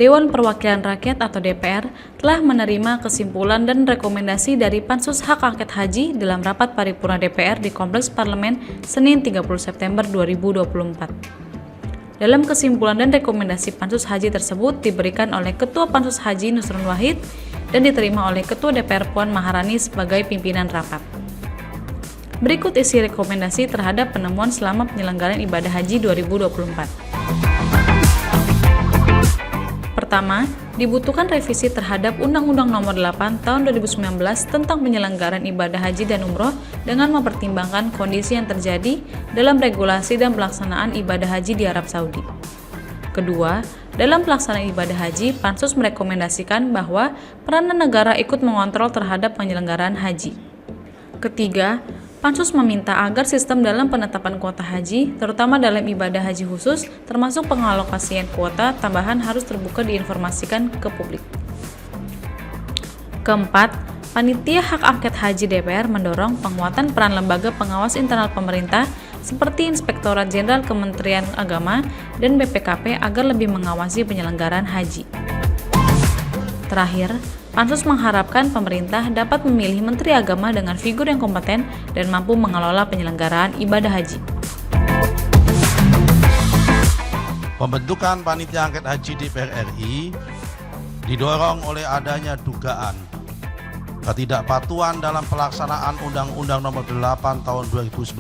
Dewan Perwakilan Rakyat atau DPR telah menerima kesimpulan dan rekomendasi dari Pansus Hak Angket Haji dalam rapat paripurna DPR di Kompleks Parlemen Senin 30 September 2024. Dalam kesimpulan dan rekomendasi Pansus Haji tersebut diberikan oleh Ketua Pansus Haji Nusron Wahid dan diterima oleh Ketua DPR Puan Maharani sebagai pimpinan rapat. Berikut isi rekomendasi terhadap penemuan selama penyelenggaraan ibadah haji 2024. Pertama, dibutuhkan revisi terhadap Undang-Undang Nomor 8 Tahun 2019 tentang penyelenggaraan ibadah haji dan umroh dengan mempertimbangkan kondisi yang terjadi dalam regulasi dan pelaksanaan ibadah haji di Arab Saudi. Kedua, dalam pelaksanaan ibadah haji, Pansus merekomendasikan bahwa peranan negara ikut mengontrol terhadap penyelenggaraan haji. Ketiga, Pansus meminta agar sistem dalam penetapan kuota haji, terutama dalam ibadah haji khusus, termasuk pengalokasian kuota tambahan harus terbuka diinformasikan ke publik. Keempat, Panitia Hak Angket Haji DPR mendorong penguatan peran lembaga pengawas internal pemerintah seperti Inspektorat Jenderal Kementerian Agama dan BPKP agar lebih mengawasi penyelenggaraan haji. Terakhir, Pansus mengharapkan pemerintah dapat memilih Menteri Agama dengan figur yang kompeten dan mampu mengelola penyelenggaraan ibadah haji. Pembentukan Panitia Angket Haji DPR RI didorong oleh adanya dugaan ketidakpatuhan dalam pelaksanaan Undang-Undang Nomor 8 Tahun 2019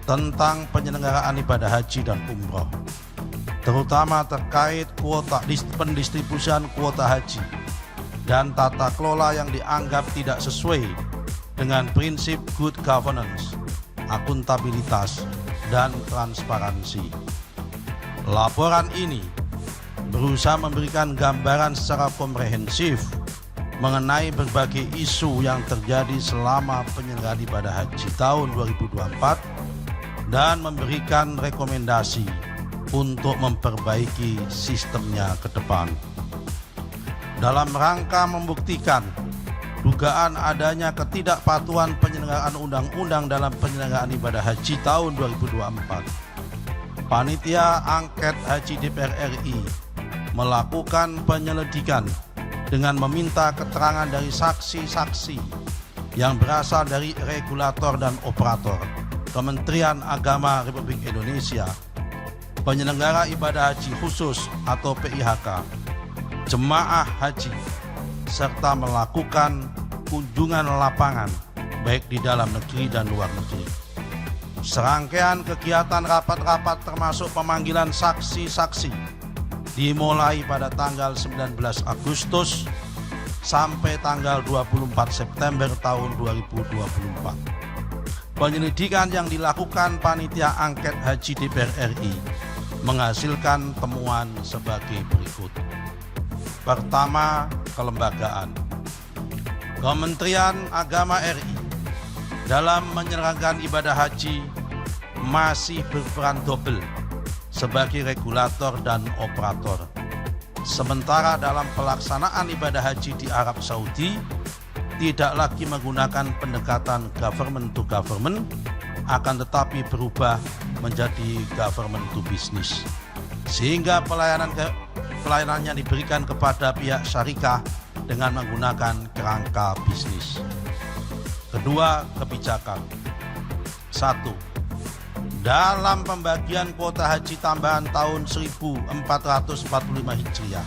tentang penyelenggaraan ibadah haji dan umroh, terutama terkait pendistribusian kuota haji dan tata kelola yang dianggap tidak sesuai dengan prinsip good governance, akuntabilitas, dan transparansi. Laporan ini berusaha memberikan gambaran secara komprehensif mengenai berbagai isu yang terjadi selama penyelenggaraan ibadah haji tahun 2024 dan memberikan rekomendasi untuk memperbaiki sistemnya ke depan. Dalam rangka membuktikan dugaan adanya ketidakpatuhan penyelenggaraan undang-undang dalam penyelenggaraan ibadah haji tahun 2024, Panitia Angket Haji DPR RI melakukan penyelidikan dengan meminta keterangan dari saksi-saksi yang berasal dari regulator dan operator Kementerian Agama Republik Indonesia, penyelenggara ibadah haji khusus atau PIHK, jemaah haji, serta melakukan kunjungan lapangan baik di dalam negeri dan luar negeri. Serangkaian kegiatan rapat-rapat termasuk pemanggilan saksi-saksi dimulai pada tanggal 19 Agustus sampai tanggal 24 September tahun 2024. Penyelidikan yang dilakukan Panitia Angket Haji DPR RI menghasilkan temuan sebagai berikut. Pertama, kelembagaan. Kementerian Agama RI dalam menyelenggarakan ibadah haji masih berperan double sebagai regulator dan operator. Sementara dalam pelaksanaan ibadah haji di Arab Saudi tidak lagi menggunakan pendekatan government to government, akan tetapi berubah menjadi government to business, sehingga pelayanannya diberikan kepada pihak syarikah dengan menggunakan kerangka bisnis. Kedua, kebijakan. 1. Dalam pembagian kuota haji tambahan tahun 1445 Hijriah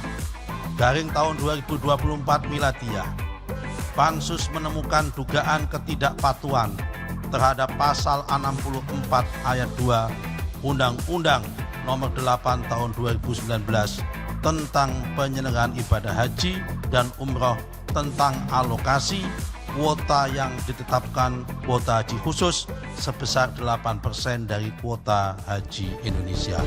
garing tahun 2024 Miladiyah, Pansus menemukan dugaan ketidakpatuhan terhadap pasal 64 ayat 2 Undang-Undang Nomor 8 Tahun 2019 tentang penyelenggaraan ibadah haji dan umroh tentang alokasi kuota yang ditetapkan kuota haji khusus sebesar 8% dari kuota haji Indonesia.